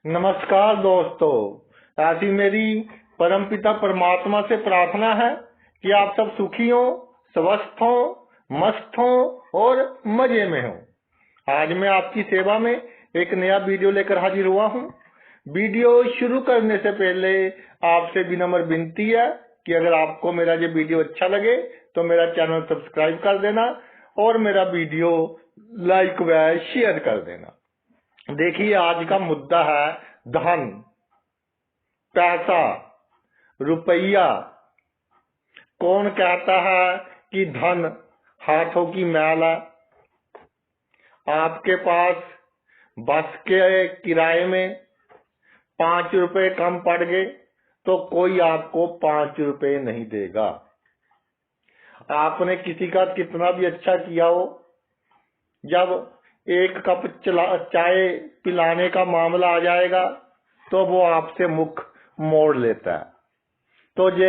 नमस्कार दोस्तों। ऐसी मेरी परमपिता परमात्मा से प्रार्थना है कि आप सब सुखी हो, स्वस्थ हो, मस्त हो और मजे में हो। आज मैं आपकी सेवा में एक नया वीडियो लेकर हाजिर हुआ हूँ। वीडियो शुरू करने से पहले आपसे विनम्र विनती है कि अगर आपको मेरा ये वीडियो अच्छा लगे तो मेरा चैनल सब्सक्राइब कर देना और मेरा वीडियो लाइक व शेयर कर देना। देखिए, आज का मुद्दा है धन, पैसा, रुपया। कौन कहता है कि धन हाथों की मैल है? आपके पास बस के किराए में 5 रुपए कम पड़ गए तो कोई आपको 5 रुपए नहीं देगा। आपने किसी का कितना भी अच्छा किया हो, जब एक कप चाय पिलाने का मामला आ जाएगा तो वो आपसे मुख मोड़ लेता है। तो ये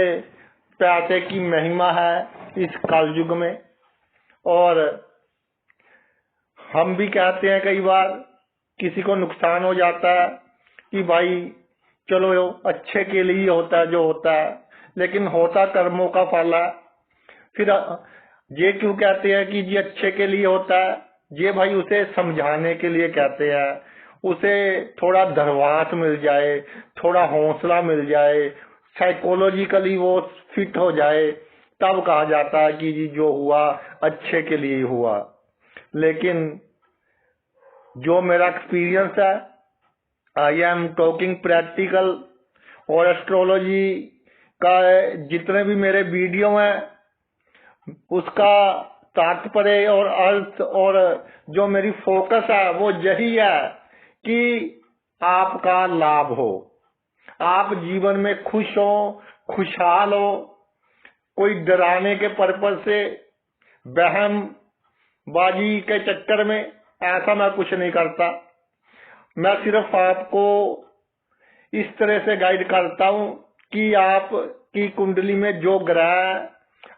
पैसे की महिमा है इस कलयुग में। और हम भी कहते हैं कई बार, किसी को नुकसान हो जाता है कि भाई चलो अच्छे के लिए होता है जो होता है, लेकिन होता कर्मों का फल है। फिर ये क्यों कहते हैं कि ये अच्छे के लिए होता है? ये भाई उसे समझाने के लिए कहते हैं, उसे थोड़ा धरवास मिल जाए, थोड़ा हौसला मिल जाए, साइकोलॉजिकली वो फिट हो जाए, तब कहा जाता है कि जी जो हुआ अच्छे के लिए हुआ। लेकिन जो मेरा एक्सपीरियंस है, आई एम टॉकिंग प्रैक्टिकल, और एस्ट्रोलॉजी का जितने भी मेरे वीडियो हैं उसका तात्पर्य और अर्थ और जो मेरी फोकस है वो यही है कि आपका लाभ हो, आप जीवन में खुश हो, खुशहाल हो। कोई डराने के पर्पज से, बहम बाजी के चक्कर में ऐसा मैं कुछ नहीं करता। मैं सिर्फ आपको इस तरह से गाइड करता हूं कि आपकी कुंडली में जो ग्रह,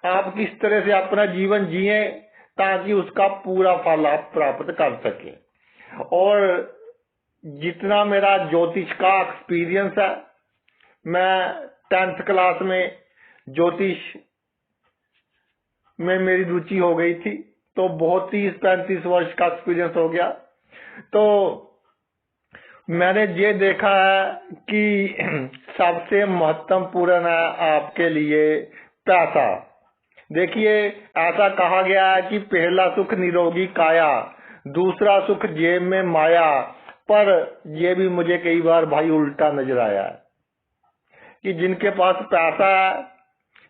आप किस तरह से अपना जीवन जिए ताकि उसका पूरा फल आप प्राप्त कर सके। और जितना मेरा ज्योतिष का एक्सपीरियंस है, मैं 10th क्लास में ज्योतिष में मेरी रुचि हो गई थी, तो बहुत 30-35 वर्ष का एक्सपीरियंस हो गया। तो मैंने ये देखा है कि सबसे महत्वपूर्ण है आपके लिए पैसा। देखिए, ऐसा कहा गया है कि पहला सुख निरोगी काया, दूसरा सुख जेब में माया। पर ये भी मुझे कई बार भाई उल्टा नजर आया है कि जिनके पास पैसा है,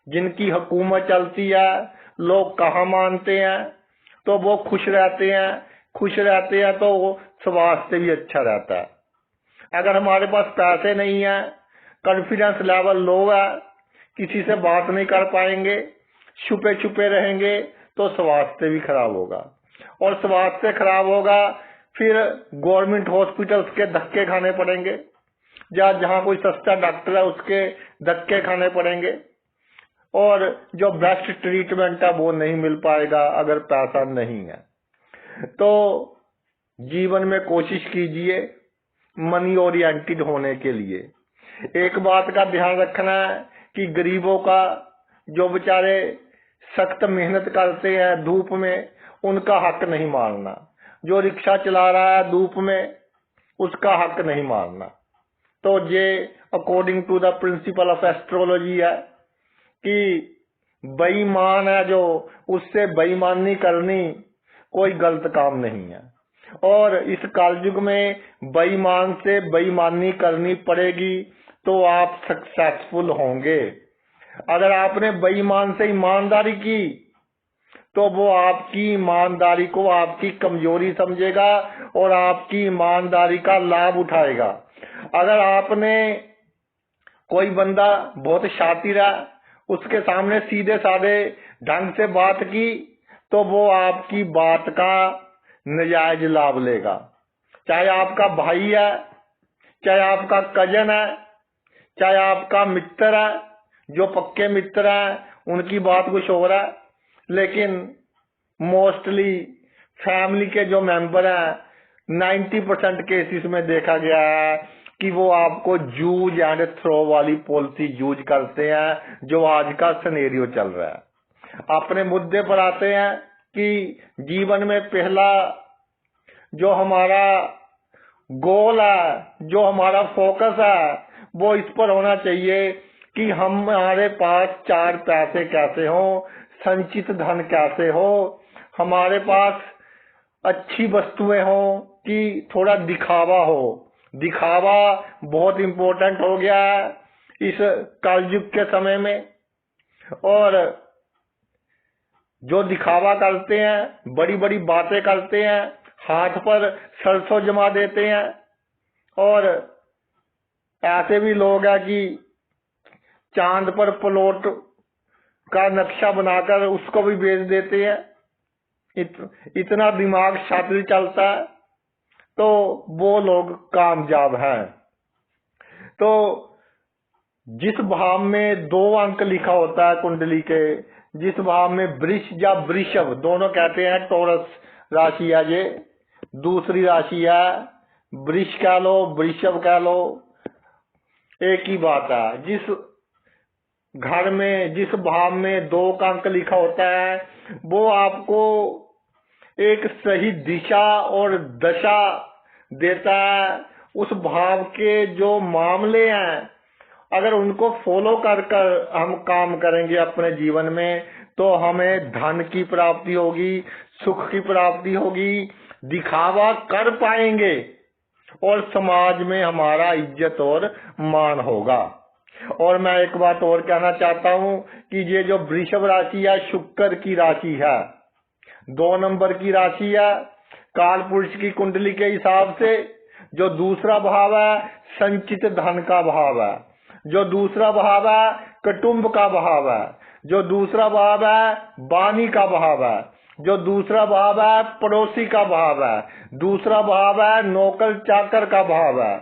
जिनकी हुकूमत चलती है, लोग कहाँ मानते हैं तो वो खुश रहते हैं। खुश रहते हैं तो वो स्वास्थ्य भी अच्छा रहता है। अगर हमारे पास पैसे नहीं है, कॉन्फिडेंस लेवल लो है, किसी से बात नहीं कर पाएंगे, छुपे छुपे रहेंगे, तो स्वास्थ्य भी खराब होगा। और स्वास्थ्य खराब होगा, फिर गवर्नमेंट हॉस्पिटल्स के धक्के खाने पड़ेंगे, या जहाँ कोई सस्ता डॉक्टर है उसके धक्के खाने पड़ेंगे, और जो बेस्ट ट्रीटमेंट है वो नहीं मिल पाएगा अगर पैसा नहीं है। तो जीवन में कोशिश कीजिए मनी ओरिएंटेड होने के लिए। एक बात का ध्यान रखना है कि गरीबों का, जो बेचारे सख्त मेहनत करते हैं धूप में, उनका हक नहीं मारना। जो रिक्शा चला रहा है धूप में, उसका हक नहीं मारना। तो ये according to the principle of astrology है कि बेईमान है जो, उससे बेईमानी करनी कोई गलत काम नहीं है। और इस कलयुग में बेईमान से बेईमानी करनी पड़ेगी तो आप सक्सेसफुल होंगे। अगर आपने बेईमान से ईमानदारी की तो वो आपकी ईमानदारी को आपकी कमजोरी समझेगा और आपकी ईमानदारी का लाभ उठाएगा। अगर आपने, कोई बंदा बहुत शातिर है, उसके सामने सीधे साधे ढंग से बात की तो वो आपकी बात का नजायज लाभ लेगा। चाहे आपका भाई है, चाहे आपका कजन है, चाहे आपका मित्र है, जो पक्के मित्र हैं उनकी बात कुछ हो रहा है, लेकिन मोस्टली फैमिली के जो मेंबर हैं 90% केसेस में देखा गया है कि वो आपको यूज एंड थ्रो वाली पॉलिसी यूज करते हैं, जो आज का सिनेरियो चल रहा है। अपने मुद्दे पर आते हैं कि जीवन में पहला जो हमारा गोल है, जो हमारा फोकस है, वो इस पर होना चाहिए कि हमारे पास चार पैसे कैसे हो, संचित धन कैसे हो, हमारे पास अच्छी वस्तुएं हो, कि थोड़ा दिखावा हो। दिखावा बहुत इंपॉर्टेंट हो गया है इस कलयुग के समय में। और जो दिखावा करते हैं, बड़ी बड़ी बातें करते हैं, हाथ पर सरसों जमा देते हैं, और ऐसे भी लोग हैं कि चांद पर प्लॉट का नक्शा बनाकर उसको भी बेच देते हैं। इतना दिमाग शातिर चलता है, तो वो लोग कामयाब हैं। तो जिस भाव में 2 अंक लिखा होता है कुंडली के, जिस भाव में वृष या वृषभ दोनों कहते हैं, टॉरस राशि है ये, दूसरी राशि है, वृष कह लो वृषभ कह लो, एक ही बात है। जिस घर में जिस भाव में 2 का अंक लिखा होता है, वो आपको एक सही दिशा और दशा देता है। उस भाव के जो मामले हैं, अगर उनको फॉलो कर कर हम काम करेंगे अपने जीवन में, तो हमें धन की प्राप्ति होगी, सुख की प्राप्ति होगी, दिखावा कर पाएंगे, और समाज में हमारा इज्जत और मान होगा। और मैं एक बात और कहना चाहता हूँ कि ये जो वृषभ राशि है, शुक्र की राशि है, 2 नंबर की राशि है। काल पुरुष की कुंडली के हिसाब से जो दूसरा भाव है, संचित धन का भाव है। जो दूसरा भाव है, कुटुंब का भाव है। जो दूसरा भाव है, वाणी का भाव है। जो दूसरा भाव है, पड़ोसी का भाव है। दूसरा भाव है, नौकर चाकर का भाव है।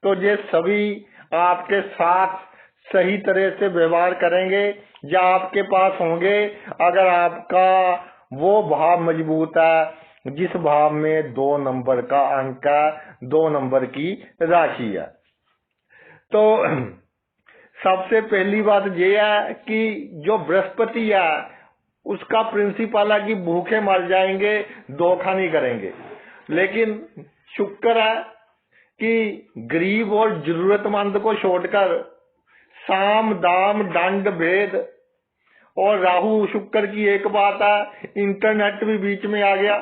तो ये सभी आपके साथ सही तरह से व्यवहार करेंगे या आपके पास होंगे, अगर आपका वो भाव मजबूत है जिस भाव में 2 नंबर का अंक है, 2 नंबर की राशि है। तो सबसे पहली बात यह है कि जो बृहस्पति है, उसका प्रिंसिपल है कि भूखे मर जाएंगे, धोखा नहीं करेंगे। लेकिन शुक्र है कि गरीब और जरूरतमंद को छोड़कर साम दाम दंड भेद, और राहु शुक्र की एक बात है, इंटरनेट भी बीच में आ गया,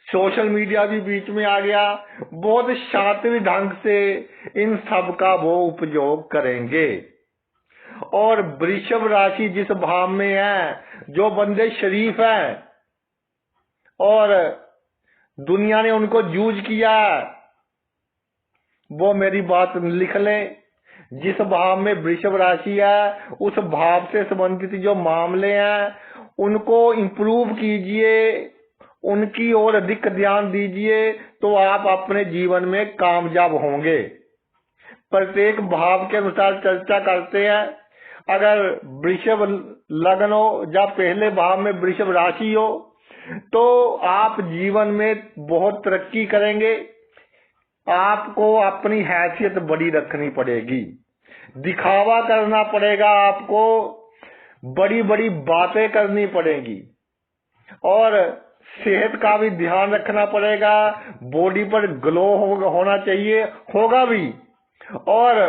सोशल मीडिया भी बीच में आ गया। बहुत शातिर ढंग से इन सब का वो उपयोग करेंगे। और वृषभ राशि जिस भाव में है, जो बंदे शरीफ हैं और दुनिया ने उनको यूज किया, वो मेरी बात लिख लें। जिस भाव में वृषभ राशि है, उस भाव से संबंधित जो मामले हैं, उनको इम्प्रूव कीजिए, उनकी ओर अधिक ध्यान दीजिए, तो आप अपने जीवन में कामयाब होंगे। प्रत्येक भाव के अनुसार चर्चा करते हैं। अगर वृषभ लग्न हो या पहले भाव में वृषभ राशि हो, तो आप जीवन में बहुत तरक्की करेंगे। आपको अपनी हैसियत बड़ी रखनी पड़ेगी, दिखावा करना पड़ेगा, आपको बड़ी बड़ी बातें करनी पड़ेगी, और सेहत का भी ध्यान रखना पड़ेगा। बॉडी पर ग्लो होना चाहिए, होगा भी। और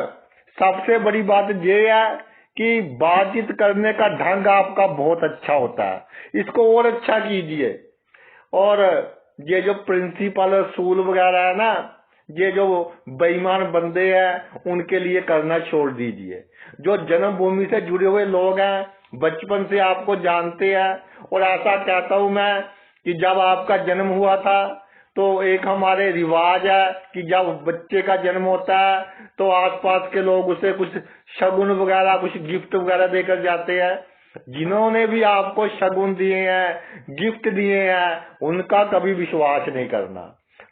सबसे बड़ी बात यह है कि बातचीत करने का ढंग आपका बहुत अच्छा होता है, इसको और अच्छा कीजिए। और ये जो प्रिंसिपल असूल वगैरह है ना, ये जो बेईमान बंदे हैं, उनके लिए करना छोड़ दीजिए। जो जन्मभूमि से जुड़े हुए लोग हैं, बचपन से आपको जानते हैं, और ऐसा कहता हूं मैं कि जब आपका जन्म हुआ था, तो एक हमारे रिवाज है कि जब बच्चे का जन्म होता है, तो आसपास के लोग उसे कुछ शगुन वगैरह, कुछ गिफ्ट वगैरह देकर जाते हैं। जिन्होंने भी आपको शगुन दिए हैं, गिफ्ट दिए हैं, उनका कभी विश्वास नहीं करना।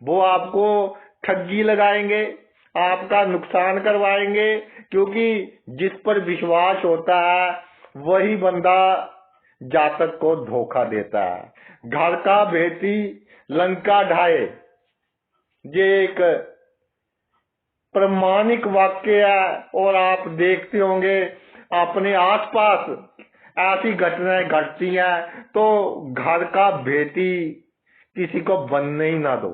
वो आपको ठगी लगाएंगे, आपका नुकसान करवाएंगे, क्योंकि जिस पर विश्वास होता है वही बंदा जातक को धोखा देता है। घर का बेटी लंका ढाए, ये एक प्रमाणिक वाक्य है। और आप देखते होंगे अपने आसपास ऐसी घटनाएं घटती हैं तो घर का भेदी किसी को बनने ही ना दो।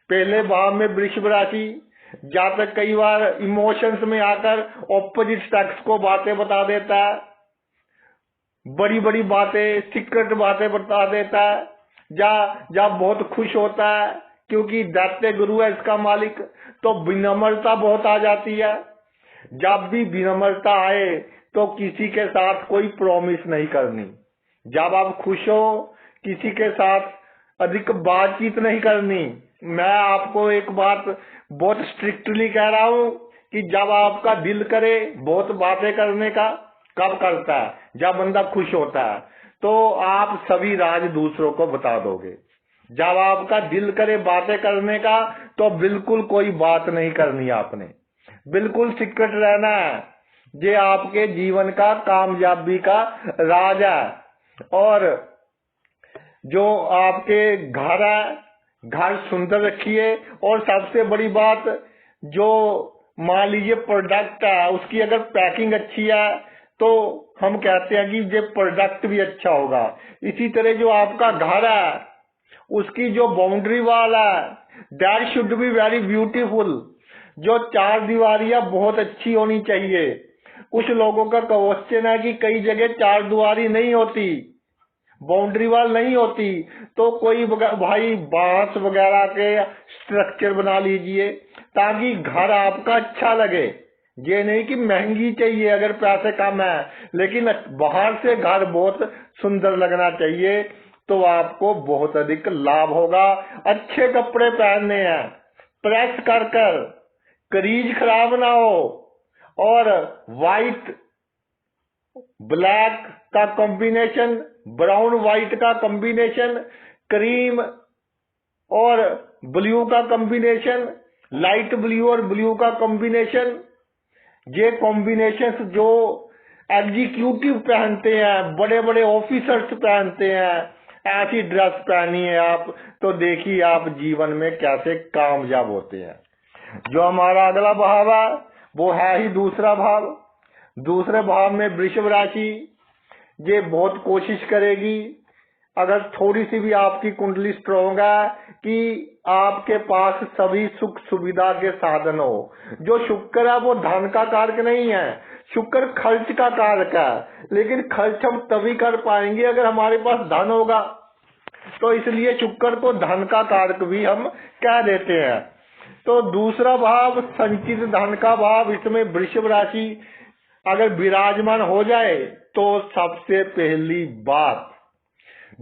पहले भाव में वृषभ राशि जातक कई बार इमोशंस में आकर ऑपोजिट सेक्स को बातें बता देता है, बड़ी बड़ी बातें, सीक्रेट बातें बता देता है। जब बहुत खुश होता है क्योंकि दैत्य गुरु है इसका मालिक, तो विनम्रता बहुत आ जाती है। जब भी विनम्रता आए तो किसी के साथ कोई प्रॉमिस नहीं करनी। जब आप खुश हो किसी के साथ अधिक बातचीत नहीं करनी। मैं आपको एक बात बहुत स्ट्रिक्टली कह रहा हूं कि जब आपका दिल करे बहुत बातें करने का, कब करता है? जब बंदा खुश होता है तो आप सभी राज दूसरों को बता दोगे। जब आपका दिल करे बातें करने का तो बिल्कुल कोई बात नहीं करनी, आपने बिल्कुल सीक्रेट रहना है। ये आपके जीवन का कामयाबी का राज है। और जो आपके घर है, घर सुंदर रखिए। और सबसे बड़ी बात, जो मान लीजिए प्रोडक्ट है उसकी अगर पैकिंग अच्छी है तो हम कहते हैं कि ये प्रोडक्ट भी अच्छा होगा। इसी तरह जो आपका घर है उसकी जो बाउंड्री वाल है that should be very beautiful. जो चार दीवारियां बहुत अच्छी होनी चाहिए। कुछ लोगों का क्वेश्चन है कि कई जगह चार दीवारी नहीं होती, बाउंड्री वाल नहीं होती, तो कोई भाई बांस वगैरह के स्ट्रक्चर बना लीजिए ताकि घर आपका अच्छा लगे। ये नहीं कि महंगी चाहिए अगर पैसे कम है, लेकिन बाहर से घर बहुत सुंदर लगना चाहिए तो आपको बहुत अधिक लाभ होगा। अच्छे कपड़े पहनने हैं, प्रेस कर कर, क्रीज खराब ना हो। और व्हाइट ब्लैक का कॉम्बिनेशन, ब्राउन व्हाइट का कॉम्बिनेशन, क्रीम और ब्लू का कॉम्बिनेशन, लाइट ब्लू और ब्लू का कॉम्बिनेशन, ये कॉम्बिनेशन जो एग्जीक्यूटिव पहनते हैं, बड़े बड़े ऑफिसर्स पहनते हैं, ऐसी ड्रेस पहनी है आप तो देखिए आप जीवन में कैसे कामयाब होते हैं। जो हमारा अगला भाव है वो है ही दूसरा भाव। दूसरे भाव में वृषभ राशि ये बहुत कोशिश करेगी, अगर थोड़ी सी भी आपकी कुंडली स्ट्रॉन्ग है, कि आपके पास सभी सुख सुविधा के साधन हो। जो शुक्र है वो धन का कारक नहीं है, शुक्र खर्च का कारक है। लेकिन खर्च हम तभी कर पाएंगे अगर हमारे पास धन होगा। तो इसलिए शुक्र को धन का कारक भी हम कह देते हैं। तो दूसरा भाव संचित धन का भाव, इसमें वृषभ राशि अगर विराजमान हो जाए तो सबसे पहली बात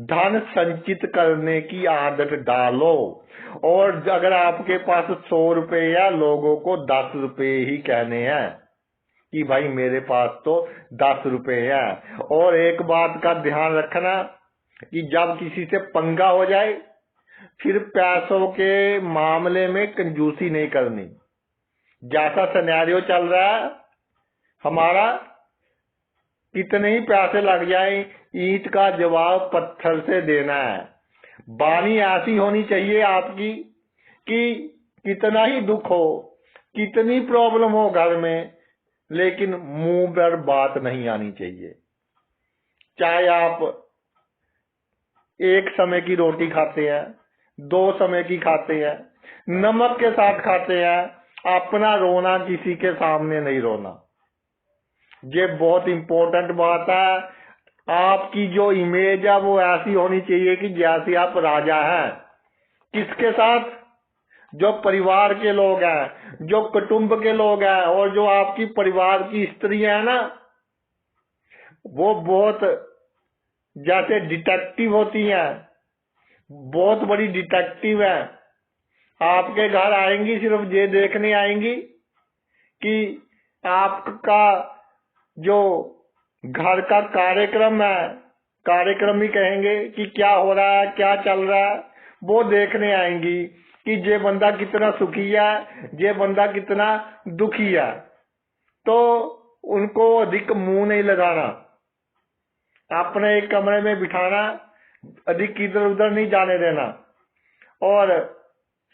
धन संचित करने की आदत डालो। और अगर आपके पास 100 रुपए या लोगों को 10 रुपए ही कहने हैं कि भाई मेरे पास तो 10 रुपए है। और एक बात का ध्यान रखना कि जब किसी से पंगा हो जाए फिर पैसों के मामले में कंजूसी नहीं करनी। जैसा सिनेरियो चल रहा है हमारा, कितने ही पैसे लग जाए, ईंट का जवाब पत्थर से देना है। वाणी ऐसी होनी चाहिए आपकी कि कितना ही दुख हो, कितनी प्रॉब्लम हो घर में, लेकिन मुंह पर बात नहीं आनी चाहिए। चाहे आप एक समय की रोटी खाते हैं, 2 समय की खाते हैं, नमक के साथ खाते हैं, अपना रोना किसी के सामने नहीं रोना। ये बहुत इंपॉर्टेंट बात है। आपकी जो इमेज है वो ऐसी होनी चाहिए कि जैसे आप राजा हैं। किसके साथ? जो परिवार के लोग हैं, जो कुटुंब के लोग हैं, और जो आपकी परिवार की स्त्रियां हैं ना, वो बहुत जैसे डिटेक्टिव होती हैं, बहुत बड़ी डिटेक्टिव है। आपके घर आएंगी, सिर्फ ये देखने आएंगी कि आपका जो घर का कार्यक्रम है, कार्यक्रम ही कहेंगे कि क्या हो रहा है, क्या चल रहा है, वो देखने आएंगी कि ये बंदा कितना सुखी है, ये बंदा कितना दुखी है। तो उनको अधिक मुंह नहीं लगाना, अपने एक कमरे में बिठाना, अधिक इधर उधर नहीं जाने देना। और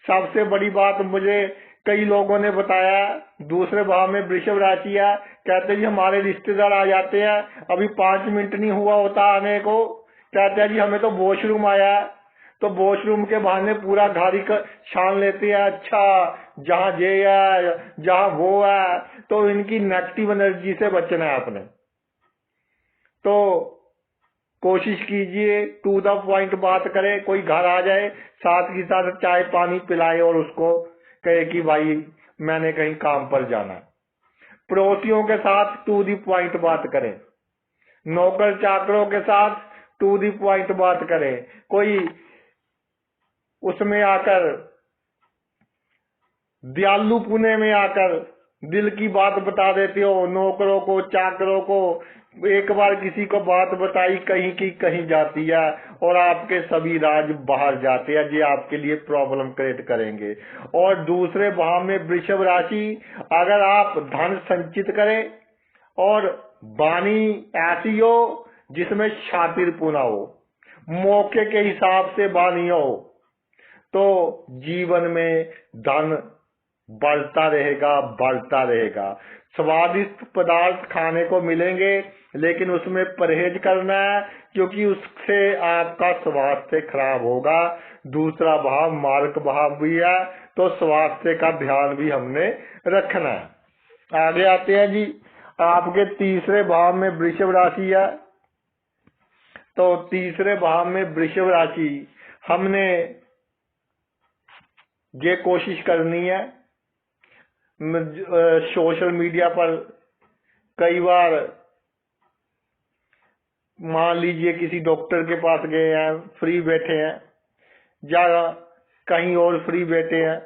सबसे बड़ी बात मुझे कई लोगों ने बताया दूसरे भाव में वृषभ राशि है, कहते जी हमारे रिश्तेदार आ जाते हैं, अभी 5 मिनट नहीं हुआ होता आने को, कहते हैं जी हमें तो वॉशरूम आया है, तो वॉशरूम के बहाने पूरा घारी का छान लेते हैं। अच्छा जहाँ ये है जहाँ वो है, तो इनकी नेगेटिव एनर्जी से बचना है आपने। तो कोशिश कीजिए टू द पॉइंट बात करें। कोई घर आ जाए साथ ही साथ चाय पानी पिलाए और उसको कहे कि भाई मैंने कहीं काम पर जाना है। पड़ोसियों के साथ टू द पॉइंट बात करें। नौकर चाकरों के साथ टू द पॉइंट बात करें। कोई उसमें आकर दयालु पुणे में आकर दिल की बात बता देते हो नौकरों को चाकरों को। एक बार किसी को बात बताई कहीं की कहीं जाती है और आपके सभी राज बाहर जाते हैं। ये आपके लिए प्रॉब्लम क्रिएट करेंगे। और दूसरे भाव में वृषभ राशि, अगर आप धन संचित करें और वाणी ऐसी हो जिसमें शातिरपुना हो, मौके के हिसाब से वाणी हो, तो जीवन में धन बढ़ता रहेगा। स्वादिष्ट पदार्थ खाने को मिलेंगे, लेकिन उसमें परहेज करना है, क्योंकि उससे आपका स्वास्थ्य खराब होगा। दूसरा भाव मार्क भाव भी है, तो स्वास्थ्य का ध्यान भी हमने रखना है। आगे आते हैं जी, आपके तीसरे भाव में वृषभ राशि है। तो तीसरे भाव में वृषभ राशि, हमने ये कोशिश करनी है। सोशल मीडिया पर कई बार मान लीजिए किसी डॉक्टर के पास गए हैं, फ्री बैठे हैं, या कहीं और फ्री बैठे हैं,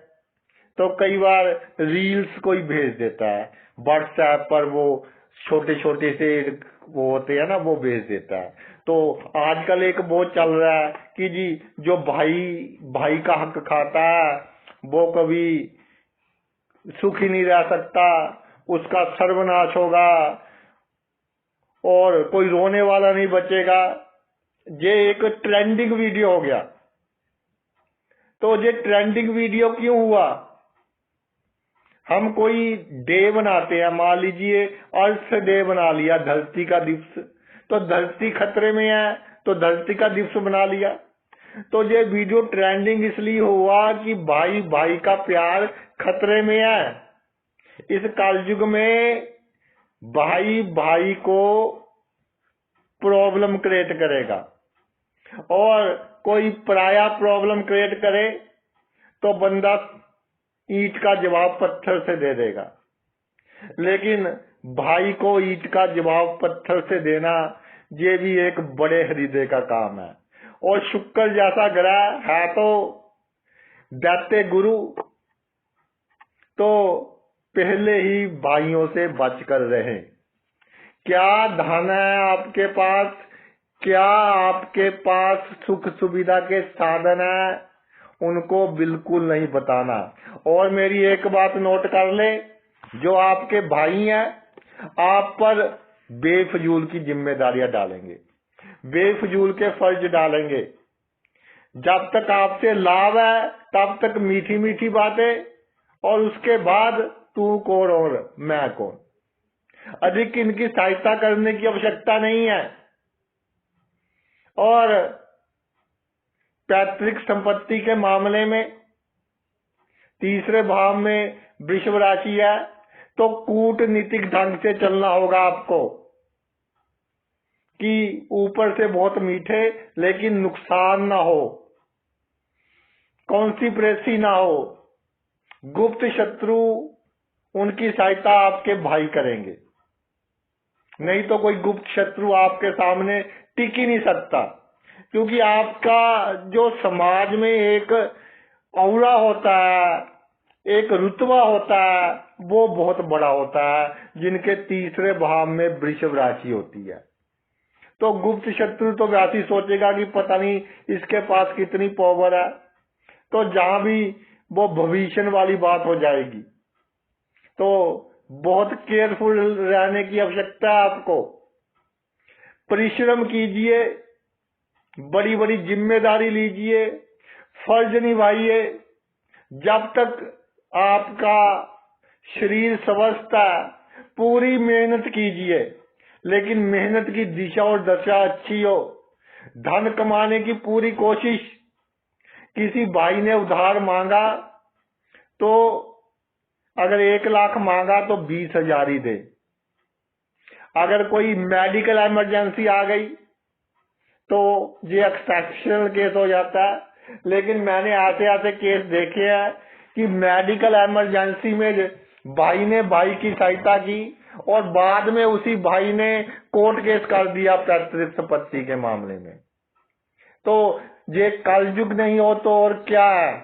तो कई बार रील्स कोई भेज देता है व्हाट्सएप पर। वो छोटे छोटे से वो होते हैं ना, वो भेज देता है। तो आजकल एक वो चल रहा है कि जी जो भाई का हक खाता है वो कभी सुखी नहीं रह सकता, उसका सर्वनाश होगा और कोई रोने वाला नहीं बचेगा। ये एक ट्रेंडिंग वीडियो हो गया। तो ये ट्रेंडिंग वीडियो क्यों हुआ? हम कोई डे बनाते हैं, मान लीजिए अर्थ डे बना लिया, धरती का दिवस, तो धरती खतरे में है तो धरती का दिवस बना लिया। तो ये वीडियो ट्रेंडिंग इसलिए हुआ कि भाई भाई का प्यार खतरे में है। इस कलयुग में भाई भाई को प्रॉब्लम क्रिएट करेगा, और कोई पराया प्रॉब्लम क्रिएट करे तो बंदा ईंट का जवाब पत्थर से दे देगा। लेकिन भाई को ईंट का जवाब पत्थर से देना, ये भी एक बड़े हृदय का काम है। और शुक्र जैसा ग्रह है तो दैत्य गुरु, तो पहले ही भाइयों से बच कर रहे। क्या धन है आपके पास, क्या आपके पास सुख सुविधा के साधन है, उनको बिल्कुल नहीं बताना। और मेरी एक बात नोट कर ले, जो आपके भाई हैं आप पर बेफजूल की जिम्मेदारियां डालेंगे, बेफजूल के फर्ज डालेंगे। जब तक आपसे लाभ है तब तक मीठी मीठी बातें, और उसके बाद तू कौन और मैं कौन। अधिक इनकी सहायता करने की आवश्यकता नहीं है। और पैतृक संपत्ति के मामले में तीसरे भाव में वृषभ राशि है, तो कूटनीतिक ढंग से चलना होगा आपको, कि ऊपर से बहुत मीठे लेकिन नुकसान ना हो, कॉन्स्पिरेसी ना हो। गुप्त शत्रु उनकी सहायता आपके भाई करेंगे, नहीं तो कोई गुप्त शत्रु आपके सामने टिक ही नहीं सकता। क्योंकि आपका जो समाज में एक औरा होता है, एक रुतबा होता है, वो बहुत बड़ा होता है, जिनके तीसरे भाव में वृषभ राशि होती है। तो गुप्त शत्रु तो वैसे ही सोचेगा कि पता नहीं इसके पास कितनी पावर है, तो जहां भी वो भविष्य वाली बात हो जाएगी। तो बहुत केयरफुल रहने की आवश्यकता है आपको। परिश्रम कीजिए, बड़ी बड़ी जिम्मेदारी लीजिए, फर्ज निभाइए। जब तक आपका शरीर स्वस्थ है, पूरी मेहनत कीजिए, लेकिन मेहनत की दिशा और दशा अच्छी हो। धन कमाने की पूरी कोशिश। किसी भाई ने उधार मांगा तो अगर 1 लाख मांगा तो 20,000 ही दे। अगर कोई मेडिकल इमरजेंसी आ गई तो ये एक्सेप्शनल केस हो जाता है, लेकिन मैंने ऐसे ऐसे केस देखे हैं कि मेडिकल इमरजेंसी में भाई ने भाई की सहायता की और बाद में उसी भाई ने कोर्ट केस कर दिया पैतृक संपत्ति के मामले में। तो ये कलयुग नहीं हो तो और क्या है।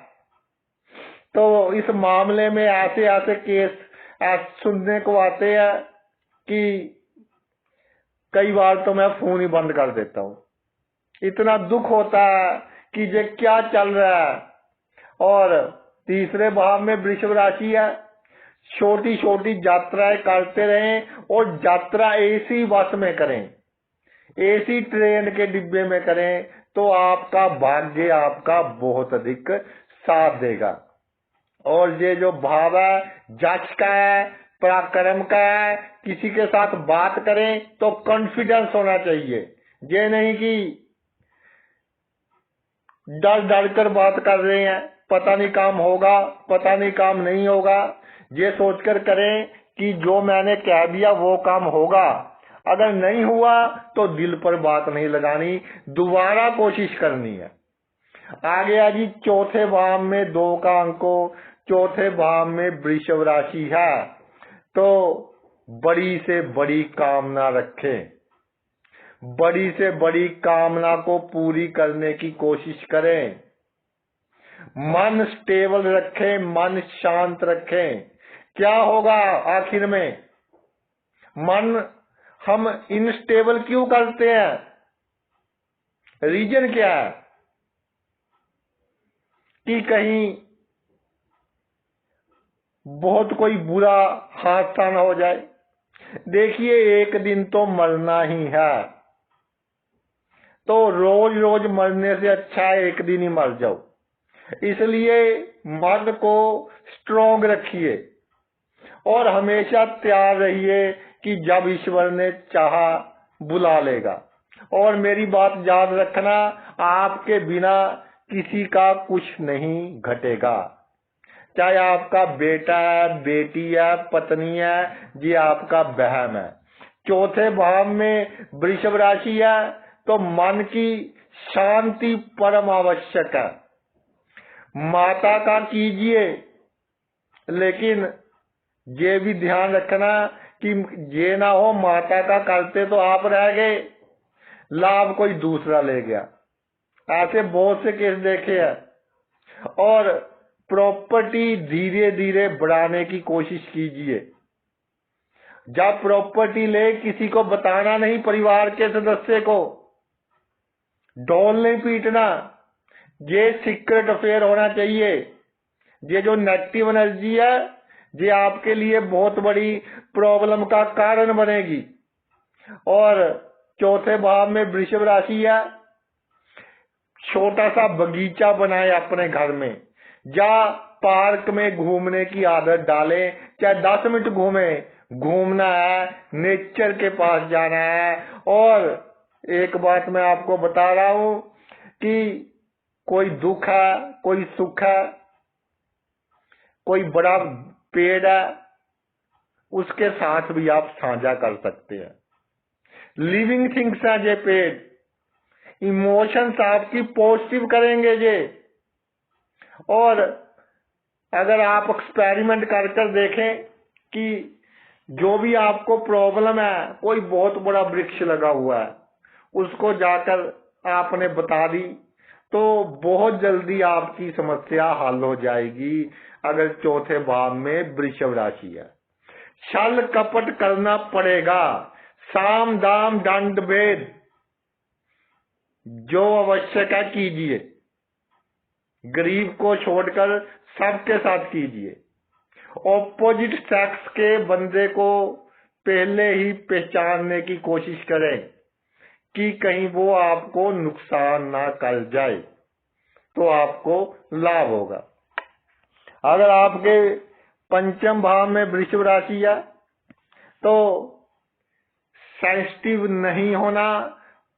तो इस मामले में ऐसे ऐसे केस सुनने को आते हैं कि कई बार तो मैं फोन ही बंद कर देता हूँ। इतना दुख होता है कि ये क्या चल रहा है। और तीसरे भाव में वृषभ राशि है। छोटी छोटी यात्राएं करते रहें और यात्रा एसी बस में करें, एसी ट्रेन के डिब्बे में करें, तो आपका भाग्य आपका बहुत अधिक साथ देगा। और ये जो भाव है जज का है, पराक्रम का है। किसी के साथ बात करें तो कॉन्फिडेंस होना चाहिए, ये नहीं कि डर डर कर बात कर रहे हैं, पता नहीं काम होगा, पता नहीं काम नहीं होगा। ये सोचकर करें कि जो मैंने कह दिया वो काम होगा। अगर नहीं हुआ तो दिल पर बात नहीं लगानी, दोबारा कोशिश करनी है। आ गया जी चौथे भाव में 2 का अंको, चौथे भाव में वृषभ राशि है। तो बड़ी से बड़ी कामना रखें, बड़ी से बड़ी कामना को पूरी करने की कोशिश करें। मन स्टेबल रखें, मन शांत रखें। क्या होगा आखिर में? मन हम इनस्टेबल क्यों करते हैं? रीजन क्या है? कि कहीं बहुत कोई बुरा हादसा न हो जाए। देखिए, एक दिन तो मरना ही है, तो रोज रोज मरने से अच्छा है एक दिन ही मर जाओ। इसलिए मन को स्ट्रोंग रखिए और हमेशा तैयार रहिए कि जब ईश्वर ने चाहा बुला लेगा। और मेरी बात याद रखना, आपके बिना किसी का कुछ नहीं घटेगा। चाहे आपका बेटा है, बेटी है, पत्नी है, ये आपका बहन है। चौथे भाव में वृषभ राशि है, तो मन की शांति परम आवश्यक है। माता का कीजिए, लेकिन ये भी ध्यान रखना कि ये ना हो माता का करते तो आप रह गए, लाभ कोई दूसरा ले गया। ऐसे बहुत से केस देखे हैं। और प्रॉपर्टी धीरे धीरे बढ़ाने की कोशिश कीजिए। जब प्रॉपर्टी ले किसी को बताना नहीं, परिवार के सदस्य को ढोल नहीं पीटना। ये सीक्रेट अफेयर होना चाहिए। ये जो नेगेटिव एनर्जी है ये आपके लिए बहुत बड़ी प्रॉब्लम का कारण बनेगी। और चौथे भाव में वृषभ राशि है। छोटा सा बगीचा बनाए अपने घर में, या पार्क में घूमने की आदत डालें। चाहे 10 मिनट घूमना है, नेचर के पास जाना है। और एक बात मैं आपको बता रहा हूं कि कोई दुख है, कोई सुख है, कोई बड़ा पेड़ है, उसके साथ भी आप साझा कर सकते हैं। लिविंग थिंग्स है ये पेड़, इमोशंस आपकी पॉजिटिव करेंगे ये। और अगर आप एक्सपेरिमेंट कर कर देखें कि जो भी आपको प्रॉब्लम है, कोई बहुत बड़ा वृक्ष लगा हुआ है, उसको जाकर आपने बता दी तो बहुत जल्दी आपकी समस्या हल हो जाएगी। अगर चौथे भाव में वृषभ राशि है। छल कपट करना पड़ेगा, साम दाम दंड भेद जो आवश्यक है कीजिए। गरीब को छोड़कर सबके साथ कीजिए। ऑपोजिट सेक्स के बंदे को पहले ही पहचानने की कोशिश करें कि कहीं वो आपको नुकसान ना कर जाए, तो आपको लाभ होगा। अगर आपके पंचम भाव में वृषभ राशि है तो सेंसिटिव नहीं होना।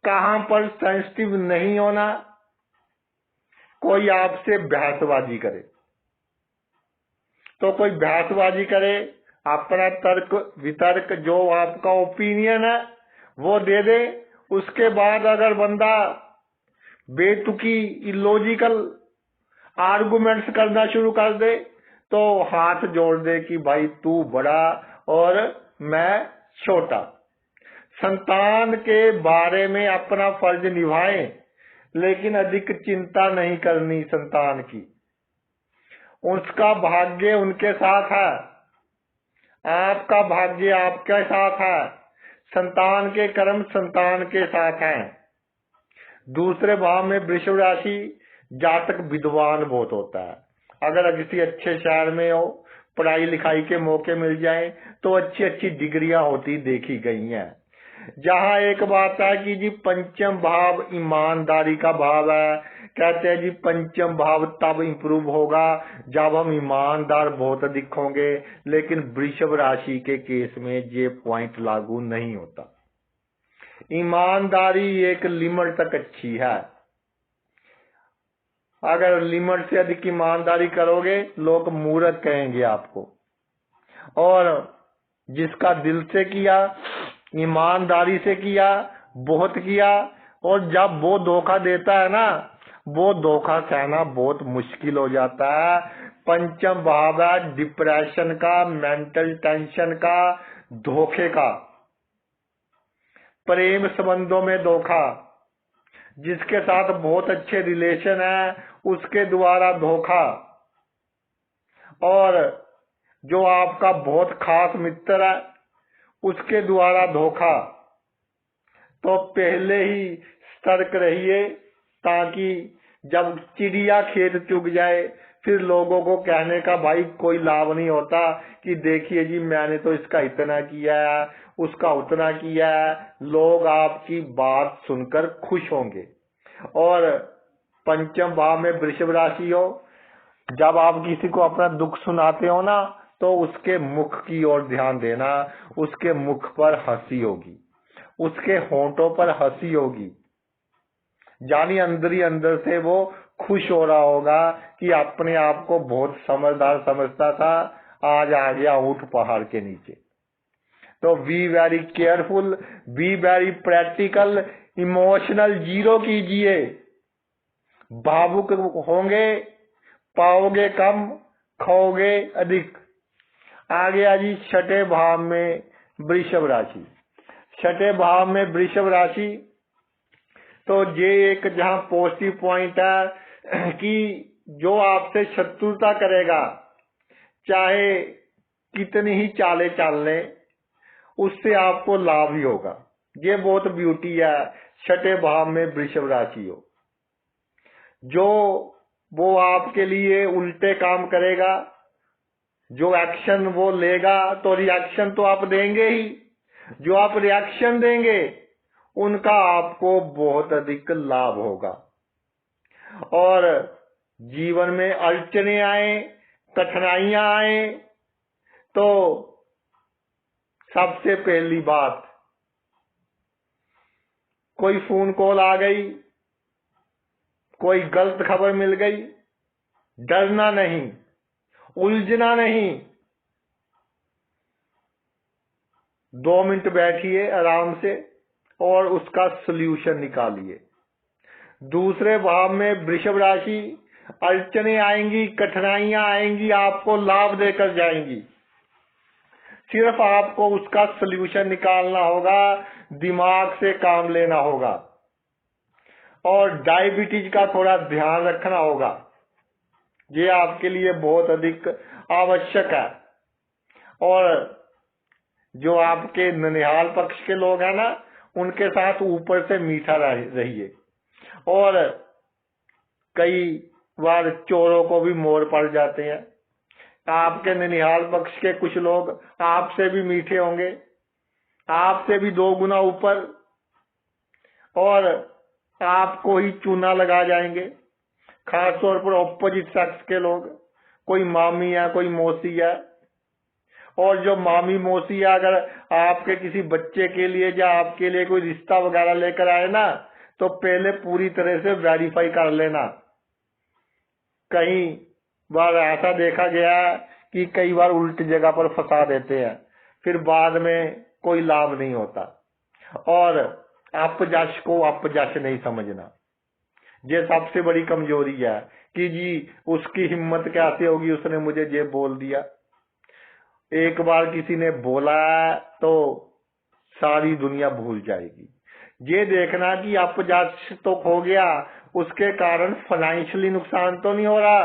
कहां पर सेंसिटिव नहीं होना? कोई आपसे बहसबाजी करे तो कोई बहसबाजी करे, अपना तर्क वितर्क जो आपका ओपिनियन है वो दे दे। उसके बाद अगर बंदा बेतुकी इलॉजिकल आर्गुमेंट्स करना शुरू कर दे तो हाथ जोड़ दे कि भाई तू बड़ा और मैं छोटा। संतान के बारे में अपना फर्ज निभाएं, लेकिन अधिक चिंता नहीं करनी संतान की। उसका भाग्य उनके साथ है, आपका भाग्य आपके साथ है, संतान के कर्म संतान के साथ हैं। दूसरे भाव में वृषभ राशि जातक विद्वान बहुत होता है। अगर किसी अच्छे शहर में हो, पढ़ाई लिखाई के मौके मिल जाए तो अच्छी अच्छी डिग्रियां होती देखी गई हैं। जहां एक बात है कि जी पंचम भाव ईमानदारी का भाव है। कहते हैं जी पंचम भाव तब इंप्रूव होगा जब हम ईमानदार बहुत अधिक होंगे, लेकिन वृषभ राशि के केस में ये पॉइंट लागू नहीं होता। ईमानदारी एक लिमिट तक अच्छी है। अगर लिमिट से अधिक ईमानदारी करोगे लोग मूर्ख कहेंगे आपको। और जिसका दिल से किया, ईमानदारी से किया, बहुत किया, और जब वो धोखा देता है ना, वो धोखा सहना बहुत मुश्किल हो जाता है। पंचम भाव है डिप्रेशन का, मेंटल टेंशन का, धोखे का, प्रेम संबंधों में धोखा, जिसके साथ बहुत अच्छे रिलेशन है उसके द्वारा धोखा, और जो आपका बहुत खास मित्र है उसके द्वारा धोखा। तो पहले ही सतर्क रहिए, ताकि जब चिड़िया खेत चुग जाए फिर लोगों को कहने का भाई कोई लाभ नहीं होता कि देखिए जी मैंने तो इसका इतना किया है, उसका उतना किया है। लोग आपकी बात सुनकर खुश होंगे। और पंचम भाव में वृषभ राशि हो, जब आप किसी को अपना दुख सुनाते हो ना तो उसके मुख की ओर ध्यान देना। उसके मुख पर हंसी होगी, उसके होंठों पर हंसी होगी, जानी अंदर ही अंदर से वो खुश हो रहा होगा कि अपने आप को बहुत समझदार समझता था, आज आ गया ऊंट पहाड़ के नीचे। तो be very careful, be very practical, emotional zero कीजिए। भावुक होंगे, पाओगे कम, खोगे अधिक। आ गया जी छठे भाव में वृषभ राशि। छठे भाव में वृषभ राशि तो ये एक जहां पॉजिटिव पॉइंट है कि जो आपसे शत्रुता करेगा, चाहे कितनी ही चाले चल ले, उससे आपको लाभ ही होगा। ये बहुत ब्यूटी है छठे भाव में वृषभ राशि हो। जो वो आपके लिए उल्टे काम करेगा, जो एक्शन वो लेगा तो रिएक्शन तो आप देंगे ही। जो आप रिएक्शन देंगे उनका आपको बहुत अधिक लाभ होगा। और जीवन में अड़चने आए, कठिनाइयां आए तो सबसे पहली बात, कोई फोन कॉल आ गई, कोई गलत खबर मिल गई, डरना नहीं, उलझना नहीं। 2 मिनट बैठिए आराम से और उसका सल्यूशन निकालिए। दूसरे भाव में वृषभ राशि, अड़चने आएंगी, कठिनाइयां आएंगी, आपको लाभ देकर जाएंगी। सिर्फ आपको उसका सल्यूशन निकालना होगा, दिमाग से काम लेना होगा, और डायबिटीज का थोड़ा ध्यान रखना होगा। ये आपके लिए बहुत अधिक आवश्यक है। और जो आपके ननिहाल पक्ष के लोग हैं ना, उनके साथ ऊपर से मीठा रहिए। और कई बार चोरों को भी मोर पड़ जाते हैं। आपके ननिहाल पक्ष के कुछ लोग आपसे भी मीठे होंगे, आपसे भी 2 गुना ऊपर, और आपको ही चूना लगा जाएंगे। खासतौर पर ऑपोजिट सेक्स के लोग, कोई मामी है, कोई मौसी है। और जो मामी मौसी है, अगर आपके किसी बच्चे के लिए या आपके लिए कोई रिश्ता वगैरह लेकर आए ना, तो पहले पूरी तरह से वेरीफाई कर लेना। कई बार ऐसा देखा गया कि कई बार उल्टी जगह पर फंसा देते हैं, फिर बाद में कोई लाभ नहीं होता। और अपजश को अपजश नहीं समझना, ये सबसे बड़ी कमजोरी है कि जी उसकी हिम्मत कैसे होगी, उसने मुझे ये बोल दिया। एक बार किसी ने बोला तो सारी दुनिया भूल जाएगी। ये देखना कि अपजश तो हो गया, उसके कारण फाइनेंशियली नुकसान तो नहीं हो रहा,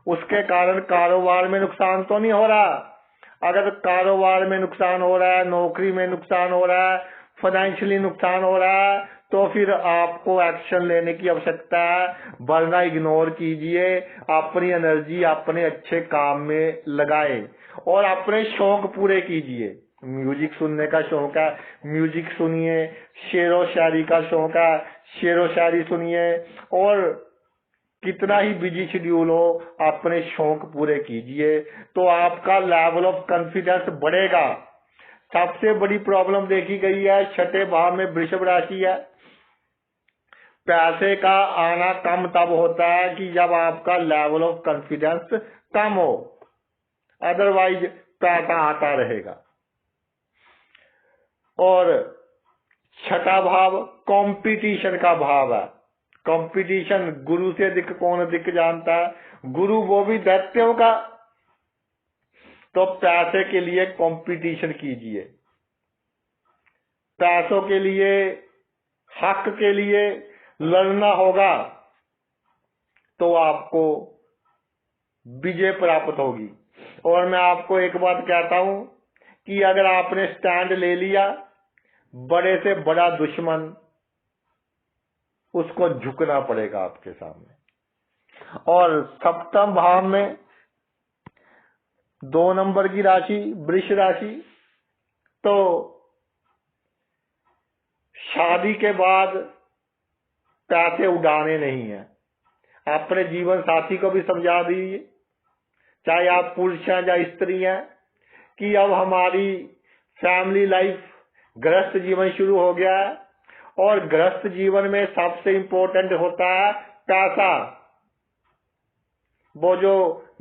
उसके कारण कारोबार में नुकसान तो नहीं हो रहा। अगर कारोबार में नुकसान हो रहा है, नौकरी में नुकसान हो रहा है, फाइनेंशियली नुकसान हो रहा है, तो फिर आपको एक्शन लेने की आवश्यकता है, वरना इग्नोर कीजिए। अपनी एनर्जी अपने अच्छे काम में लगाए और अपने शौक पूरे कीजिए। म्यूजिक सुनने का शौक है, म्यूजिक सुनिए। शेरो शायरी का शौक है, शेरो शायरी सुनिए। और कितना ही बिजी शेड्यूल हो, अपने शौक पूरे कीजिए, तो आपका लेवल ऑफ कॉन्फिडेंस बढ़ेगा। सबसे बड़ी प्रॉब्लम देखी गई है, छठे भाव में वृषभ राशि है। पैसे का आना कम तब होता है कि जब आपका लेवल ऑफ कॉन्फिडेंस कम हो, अदरवाइज पैसा आता रहेगा। और छठा भाव कंपटीशन का भाव है। कंपटीशन, गुरु से अधिक कौन अधिक जानता है, गुरु वो भी दैत्यों का। तो पैसे के लिए कंपटीशन कीजिए, पैसों के लिए, हक के लिए लड़ना होगा, तो आपको विजय प्राप्त होगी। और मैं आपको एक बात कहता हूं कि अगर आपने स्टैंड ले लिया, बड़े से बड़ा दुश्मन, उसको झुकना पड़ेगा आपके सामने। और सप्तम भाव में 2 नंबर की राशि वृष राशि, तो शादी के बाद पैसे उड़ाने नहीं है। अपने जीवन साथी को भी समझा दीजिए, चाहे आप पुरुष हैं या स्त्री हैं, कि अब हमारी फैमिली लाइफ, गृहस्थ जीवन शुरू हो गया है। और गृहस्थ जीवन में सबसे इंपॉर्टेंट होता है पैसा। वो जो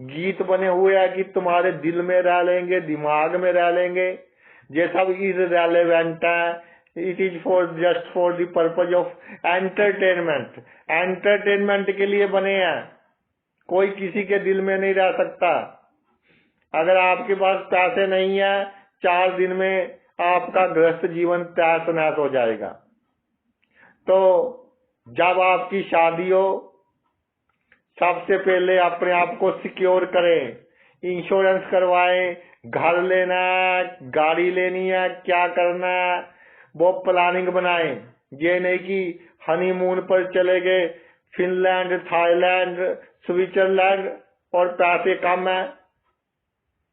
गीत बने हुए हैं कि तुम्हारे दिल में रह लेंगे, दिमाग में रह लेंगे, ये सब इररिलेवेंट है। It is just for the purpose of entertainment. Entertainment के लिए बने हैं, कोई किसी के दिल में नहीं रह सकता। अगर आपके पास पैसे नहीं है, 4 दिन में आपका गृहस्थ जीवन तहस नहस हो जाएगा। तो जब आपकी शादी हो, सबसे पहले अपने आप को सिक्योर करें, इंश्योरेंस करवाएं, घर लेना है, गाड़ी लेनी है, क्या करना है, वो प्लानिंग बनाएं। ये नहीं कि हनीमून पर चले गए फिनलैंड, थाईलैंड, स्विट्जरलैंड और पैसे कम है,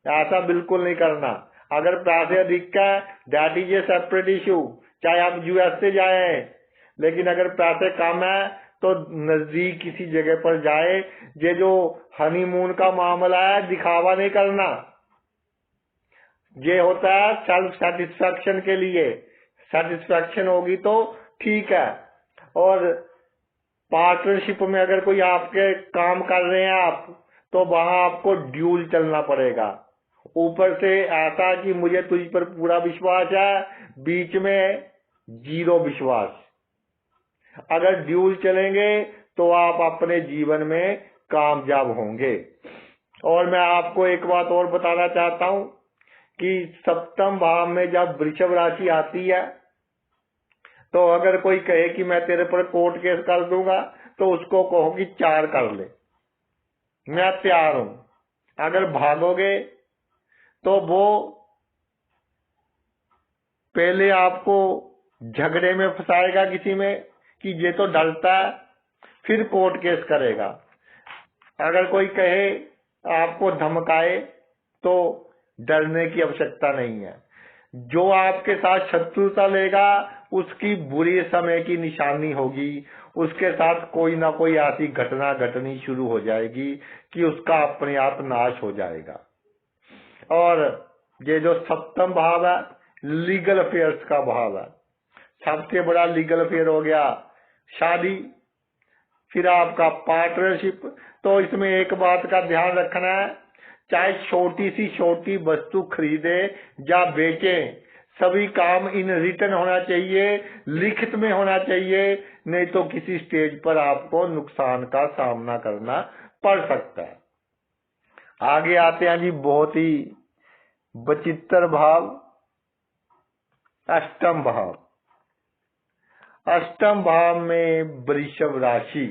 ऐसा बिल्कुल नहीं करना। अगर पैसे अधिक है, that is a separate issue, चाहे आप यूएसए जाए। लेकिन अगर पैसे कम है तो नजदीक किसी जगह पर जाए। ये जो हनीमून का मामला है, दिखावा नहीं करना, ये होता है सेल्फ सेटिस्फैक्शन के लिए। सेटिस्फैक्शन होगी तो ठीक है। और पार्टनरशिप में अगर कोई आपके काम कर रहे हैं आप, तो वहां आपको ड्यूल चलना पड़ेगा। ऊपर से ऐसा कि मुझे तुझ पर पूरा विश्वास है, बीच में 0 विश्वास। अगर ड्यूल चलेंगे तो आप अपने जीवन में कामयाब होंगे। और मैं आपको एक बात और बताना चाहता हूं कि सप्तम भाव में जब वृषभ राशि आती है, तो अगर कोई कहे कि मैं तेरे पर कोर्ट केस कर दूंगा, तो उसको कहो कि 4 कर ले, मैं तैयार हूं। अगर भागोगे तो वो पहले आपको झगड़े में फंसाएगा किसी में कि ये तो डरता है, फिर कोर्ट केस करेगा। अगर कोई कहे, आपको धमकाए, तो डरने की आवश्यकता नहीं है। जो आपके साथ शत्रुता लेगा उसकी बुरी समय की निशानी होगी, उसके साथ कोई ना कोई ऐसी घटना घटनी शुरू हो जाएगी कि उसका अपने आप नाश हो जाएगा। और ये जो सप्तम भाव है लीगल अफेयर्स का भाव है, सबसे बड़ा लीगल अफेयर हो गया शादी, फिर आपका पार्टनरशिप। तो इसमें एक बात का ध्यान रखना है, चाहे छोटी सी छोटी वस्तु खरीदे या बेचे, सभी काम इन रिटर्न होना चाहिए, लिखित में होना चाहिए, नहीं तो किसी स्टेज पर आपको नुकसान का सामना करना पड़ सकता है। आगे आते हैं जी बहुत ही विचित्र भाव, अष्टम भाव। अष्टम भाव में वृषभ राशि।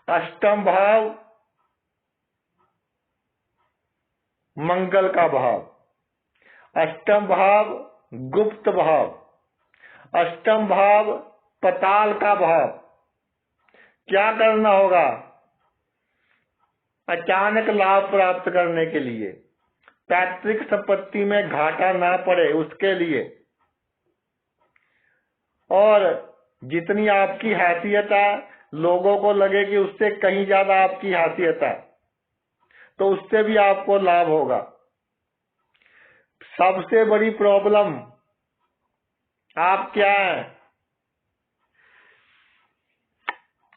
अष्टम भाव मंगल का भाव, अष्टम भाव गुप्त भाव, अष्टम भाव पताल का भाव। क्या करना होगा? अचानक लाभ प्राप्त करने के लिए, पैतृक संपत्ति में घाटा ना पड़े उसके लिए, और जितनी आपकी हैसियत है लोगों को लगे कि उससे कहीं ज्यादा आपकी हैसियत है, तो उससे भी आपको लाभ होगा। सबसे बड़ी प्रॉब्लम आप क्या है?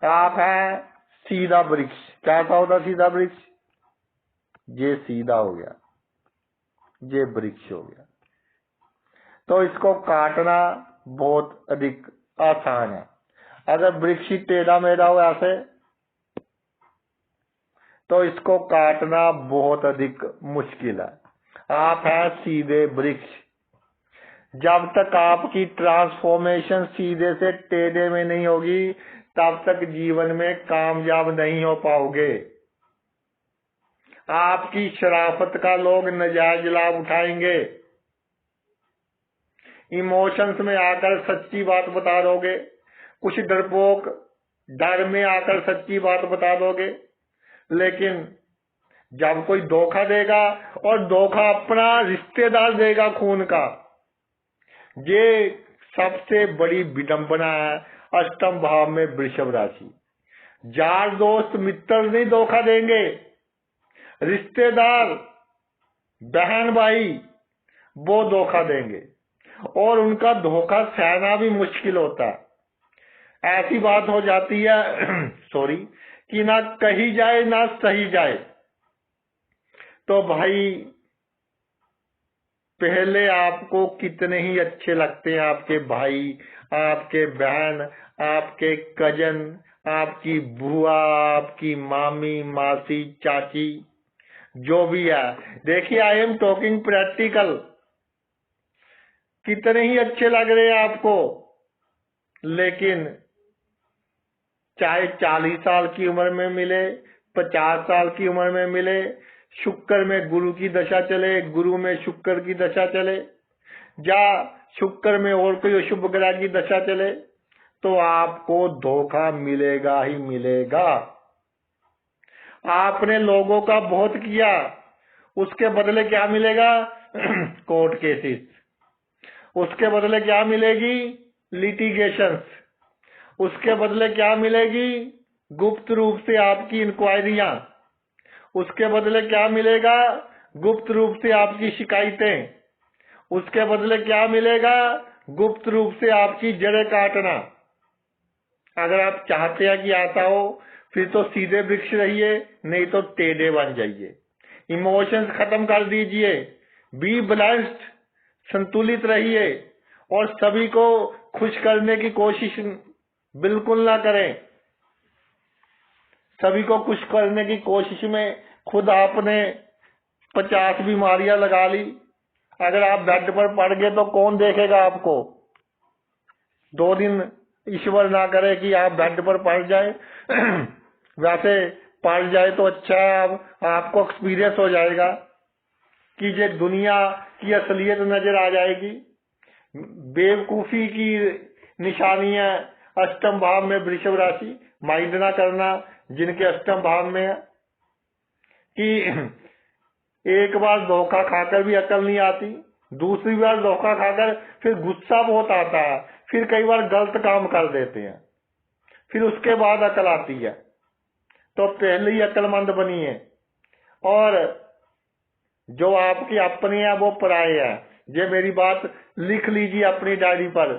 आप हैं सीधा वृक्ष। क्या था होता सीधा वृक्ष? ये सीधा हो गया, ये वृक्ष हो गया। तो इसको काटना बहुत अधिक आसान है। अगर वृक्ष टेढ़ा मेढ़ा हो ऐसे, तो इसको काटना बहुत अधिक मुश्किल है। आप हैं सीधे वृक्ष। जब तक आपकी ट्रांसफॉर्मेशन सीधे से टेढ़े में नहीं होगी तब तक जीवन में कामयाब नहीं हो पाओगे। आपकी शराफत का लोग नाजायज लाभ उठाएंगे। इमोशंस में आकर सच्ची बात बता दोगे, कुछ डरपोक डर में आकर सच्ची बात बता दोगे, लेकिन जब कोई धोखा देगा, और धोखा अपना रिश्तेदार देगा खून का, ये सबसे बड़ी विडंबना है अष्टम भाव में वृषभ राशि। यार दोस्त मित्र नहीं धोखा देंगे, रिश्तेदार बहन भाई वो धोखा देंगे, और उनका धोखा सहना भी मुश्किल होता है। ऐसी बात हो जाती है सॉरी कि ना कही जाए ना सही जाए। तो भाई पहले आपको कितने ही अच्छे लगते हैं आपके भाई, आपके बहन, आपके कजन, आपकी बुआ, आपकी मामी, मासी, चाची, जो भी है। देखिए आई एम टॉकिंग प्रैक्टिकल। कितने ही अच्छे लग रहे हैं आपको, लेकिन चाहे 40 साल की उम्र में मिले, 50 साल की उम्र में मिले, शुक्र में गुरु की दशा चले, गुरु में शुक्र की दशा चले, या शुक्र में और कोई अशुभ ग्रह की दशा चले, तो आपको धोखा मिलेगा ही मिलेगा। आपने लोगों का बहुत किया, उसके बदले क्या मिलेगा? Court cases. उसके बदले क्या मिलेगी? लिटिगेशंस। उसके बदले क्या मिलेगी? गुप्त रूप से आपकी इंक्वायरियां। उसके बदले क्या मिलेगा? गुप्त रूप से आपकी शिकायतें। उसके बदले क्या मिलेगा? गुप्त रूप से आपकी जड़ें काटना। अगर आप चाहते हैं कि आता हो, फिर तो सीधे वृक्ष रहिए, नहीं तो टेढ़े बन जाइए। इमोशंस खत्म कर दीजिए, बी बैलेंस्ड, संतुलित रहिए, और सभी को खुश करने की कोशिश बिल्कुल ना करें। सभी को खुश करने की कोशिश में खुद आपने 50 बीमारियां लगा ली। अगर आप बेड पर पड़ गए तो कौन देखेगा आपको? 2 दिन ईश्वर ना करे कि आप बेड पर पड़ जाए वैसे पड़ जाए तो अच्छा है, आपको एक्सपीरियंस हो जाएगा कि ये दुनिया की असलियत नजर आ जाएगी। बेवकूफी की निशानी है अष्टम भाव में वृषभ राशि। माइंड ना करना जिनके अष्टम भाव में है कि एक बार धोखा खाकर भी अकल नहीं आती, दूसरी बार धोखा खाकर फिर गुस्सा बहुत आता है, फिर कई बार गलत काम कर देते हैं, फिर उसके बाद अकल आती है। तो पहले ही अक्लमंद बनिए, और जो आपके अपने हैं वो पराए हैं। ये मेरी बात लिख लीजिए अपनी डायरी पर,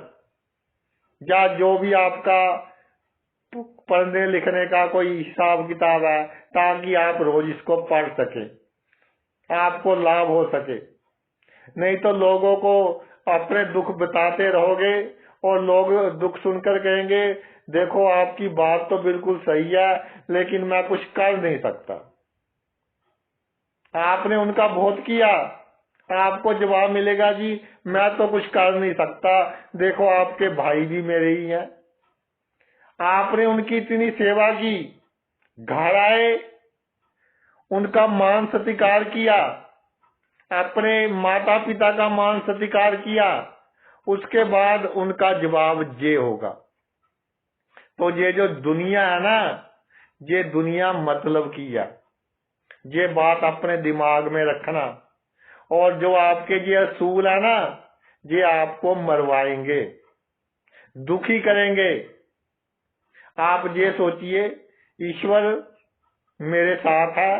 या जो भी आपका पढ़ने लिखने का कोई हिसाब किताब है, ताकि आप रोज इसको पढ़ सके, आपको लाभ हो सके। नहीं तो लोगों को अपने दुख बताते रहोगे और लोग दुख सुनकर कहेंगे देखो आपकी बात तो बिल्कुल सही है, लेकिन मैं कुछ कर नहीं सकता। आपने उनका बहुत किया, आपको जवाब मिलेगा जी मैं तो कुछ कर नहीं सकता, देखो आपके भाई भी मेरे ही हैं। आपने उनकी इतनी सेवा की, घर आए, उनका मान सत्कार किया, अपने माता पिता का मान सत्कार किया, उसके बाद उनका जवाब ये होगा। तो ये जो दुनिया है ना, ये दुनिया मतलब की है। ये बात अपने दिमाग में रखना। और जो आपके ये असूल है ना, ये आपको मरवाएंगे, दुखी करेंगे। आप ये सोचिए ईश्वर मेरे साथ है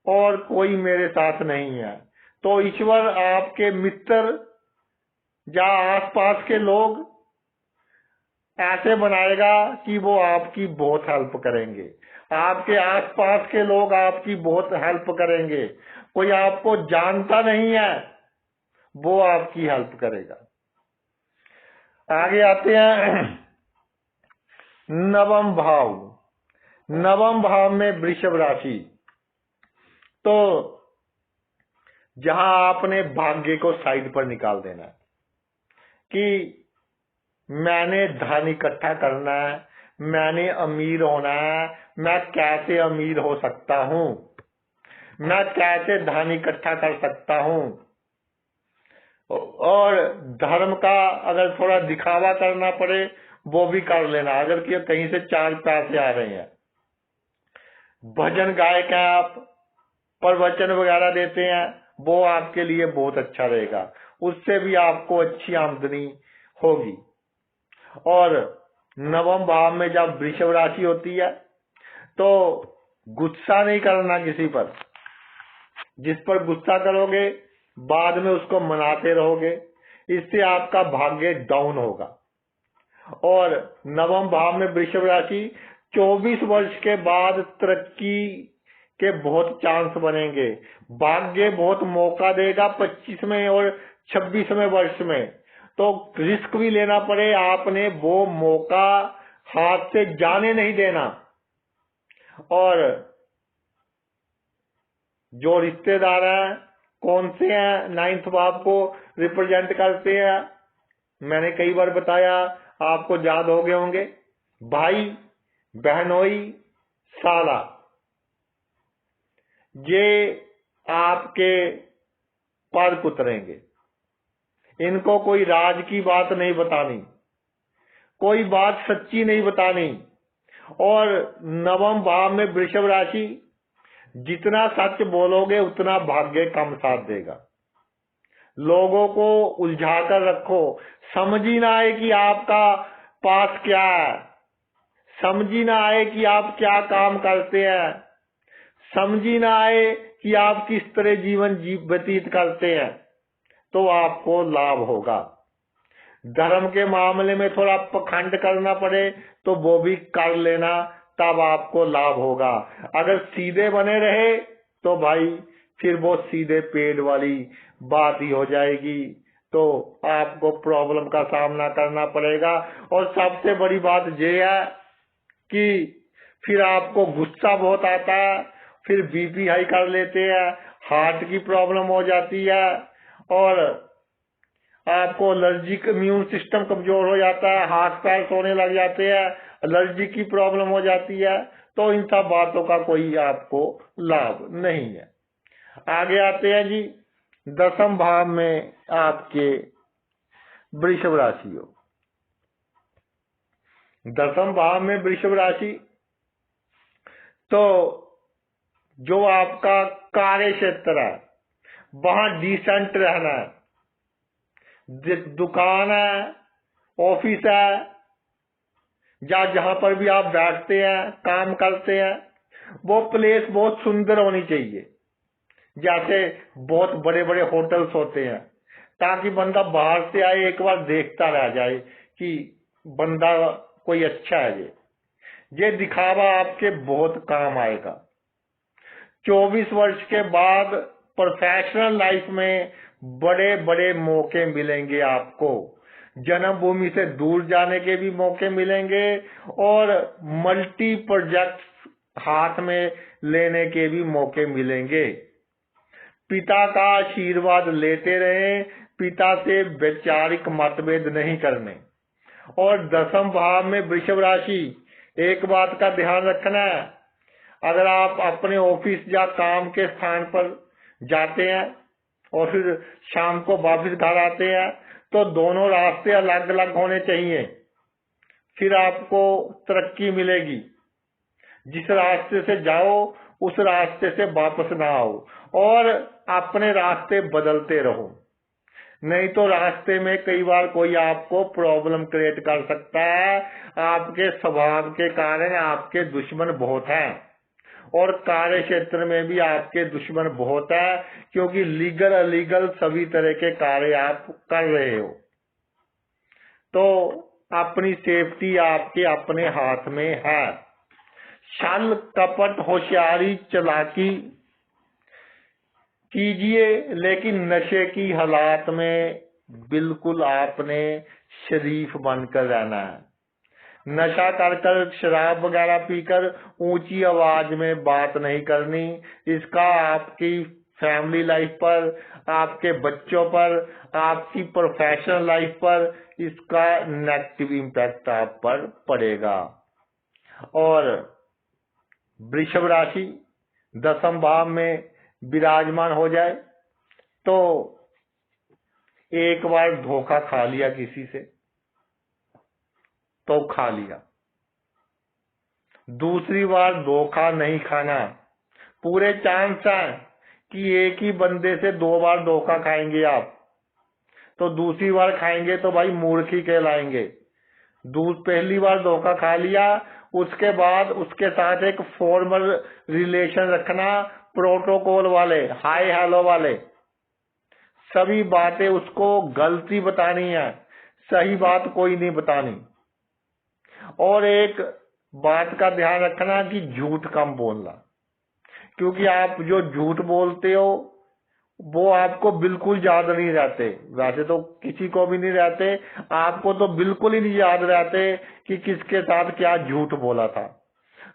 और कोई मेरे साथ नहीं है, तो ईश्वर आपके मित्र या आसपास के लोग ऐसे बनाएगा कि वो आपकी बहुत हेल्प करेंगे। आपके आसपास के लोग आपकी बहुत हेल्प करेंगे। कोई आपको जानता नहीं है, वो आपकी हेल्प करेगा। आगे आते हैं नवम भाव। नवम भाव में वृषभ राशि। तो जहां आपने भाग्य को साइड पर निकाल देना है कि मैंने धन इकट्ठा करना है, मैंने अमीर होना है, मैं कैसे अमीर हो सकता हूं, मैं कैसे धन इकट्ठा कर सकता हूं। और धर्म का अगर थोड़ा दिखावा करना पड़े वो भी कर लेना, अगर कि कहीं से 4 पैसे आ रहे हैं। भजन गायक हैं आप, प्रवचन वगैरह देते हैं, वो आपके लिए बहुत अच्छा रहेगा, उससे भी आपको अच्छी आमदनी होगी। और नवम भाव में जब वृषभ राशि होती है तो गुस्सा नहीं करना किसी पर। जिस पर गुस्सा करोगे बाद में उसको मनाते रहोगे, इससे आपका भाग्य डाउन होगा। और नवम भाव में वृषभ राशि 24 वर्ष के बाद तरक्की के बहुत चांस बनेंगे। भाग्य बहुत मौका देगा 25 में और 26वें वर्ष में, तो रिस्क भी लेना पड़े, आपने वो मौका हाथ से जाने नहीं देना। और जो रिश्तेदार हैं कौन से हैं, 9th भाव को रिप्रेजेंट करते हैं, मैंने कई बार बताया, आपको याद हो गए होंगे। भाई, बहनोई, साला, ये आपके पर उतरेंगे। इनको कोई राज की बात नहीं बतानी, कोई बात सच्ची नहीं बतानी। और नवम भाव में वृषभ राशि, जितना सच बोलोगे उतना भाग्य कम साथ देगा। लोगों को उलझा कर रखो, समझ ही ना आए कि आपका पास क्या है, समझ ही ना आए कि आप क्या काम करते हैं, समझ ही ना आए कि आप किस तरह जीवन व्यतीत करते हैं, तो आपको लाभ होगा। धर्म के मामले में थोड़ा पखंड करना पड़े तो वो भी कर लेना, तब आपको लाभ होगा। अगर सीधे बने रहे तो भाई फिर वो सीधे पेड़ वाली बात ही हो जाएगी, तो आपको प्रॉब्लम का सामना करना पड़ेगा। और सबसे बड़ी बात ये है कि फिर आपको गुस्सा बहुत आता है, फिर बीपी हाई कर लेते हैं, हार्ट की प्रॉब्लम हो जाती है, और आपको एलर्जिक इम्यून सिस्टम कमजोर हो जाता है, हाथ पैर सोने लग जाते हैं, एलर्जी की प्रॉब्लम हो जाती है। तो इन सब बातों का कोई आपको लाभ नहीं है। आगे आते हैं जी 10वें भाव में आपके वृषभ राशि हो। 10वें भाव में वृषभ राशि, तो जो आपका कार्य क्षेत्र है वहां डिसेंट रहना है, दुकान है, ऑफिस है, या जहां पर भी आप बैठते हैं, काम करते हैं, वो प्लेस बहुत सुंदर होनी चाहिए। जैसे बहुत बड़े बड़े होटल्स होते हैं, ताकि बंदा बाहर से आए एक बार देखता रह जाए कि बंदा कोई अच्छा है। ये दिखावा आपके बहुत काम आएगा। 24 वर्ष के बाद प्रोफेशनल लाइफ में बड़े बड़े मौके मिलेंगे आपको। जन्मभूमि से दूर जाने के भी मौके मिलेंगे और मल्टी प्रोजेक्ट्स हाथ में लेने के भी मौके मिलेंगे। पिता का आशीर्वाद लेते रहें, पिता से वैचारिक मतभेद नहीं करने। और 10वें भाव में वृषभ राशि, एक बात का ध्यान रखना है, अगर आप अपने ऑफिस या काम के स्थान पर जाते हैं और फिर शाम को वापस घर आते हैं, तो दोनों रास्ते अलग अलग होने चाहिए, फिर आपको तरक्की मिलेगी। जिस रास्ते से जाओ उस रास्ते से वापस ना आओ और अपने रास्ते बदलते रहो, नहीं तो रास्ते में कई बार कोई आपको प्रॉब्लम क्रिएट कर सकता है। आपके स्वभाव के कारण आपके दुश्मन बहुत हैं और कार्य क्षेत्र में भी आपके दुश्मन बहुत है, क्योंकि लीगल अलीगल सभी तरह के कार्य आप कर रहे हो। तो अपनी सेफ्टी आपके अपने हाथ में है। छल कपट होशियारी चालाकी कीजिए, लेकिन नशे की हालात में बिल्कुल आपने शरीफ बनकर रहना है। नशा कर शराब वगैरह पीकर ऊंची आवाज में बात नहीं करनी। इसका आपकी फैमिली लाइफ पर, आपके बच्चों पर, आपकी प्रोफेशनल लाइफ पर इसका नेगेटिव इम्पैक्ट आप पर पड़ेगा। और वृषभ राशि 10वें भाव में विराजमान हो जाए तो एक बार धोखा खा लिया किसी से तो खा लिया, दूसरी बार धोखा नहीं खाना। पूरे चांस हैं कि एक ही बंदे से 2 बार धोखा खाएंगे आप, तो दूसरी बार खाएंगे तो भाई मूर्ख ही कहलाएंगे। पहली बार धोखा खा लिया, उसके बाद उसके साथ एक फॉर्मल रिलेशन रखना, प्रोटोकॉल वाले, हाय हेलो वाले। सभी बातें उसको गलती बतानी है, सही बात कोई नहीं बतानी। और एक बात का ध्यान रखना कि झूठ कम बोलना, क्योंकि आप जो झूठ बोलते हो वो आपको बिल्कुल याद नहीं रहते। वैसे तो किसी को भी नहीं रहते, आपको तो बिल्कुल ही नहीं याद रहते कि किसके साथ क्या झूठ बोला था।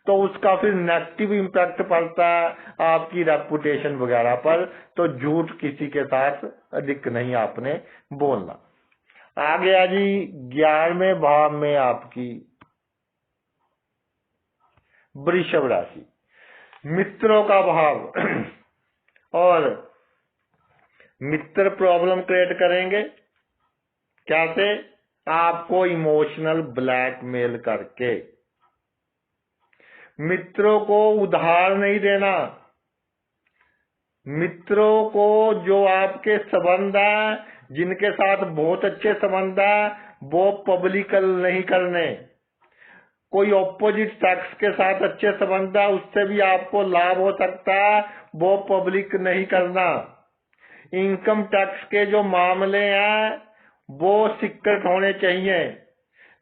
तो उसका फिर नेगेटिव इम्पैक्ट पड़ता है आपकी रेपुटेशन वगैरह पर। तो झूठ किसी के साथ अधिक नहीं आपने बोलना। आ गया जी 11वें भाव में आपकी वृषभ राशि, मित्रों का भाव। और मित्र प्रॉब्लम क्रिएट करेंगे कैसे? आपको इमोशनल ब्लैकमेल करके। मित्रों को उधार नहीं देना। मित्रों को जो आपके संबंध है, जिनके साथ बहुत अच्छे संबंध है, वो पब्लिकल नहीं करने। कोई ऑपोजिट सेक्स के साथ अच्छे संबंध है, उससे भी आपको लाभ हो सकता है, वो पब्लिक नहीं करना। इनकम टैक्स के जो मामले हैं वो सीक्रेट होने चाहिए।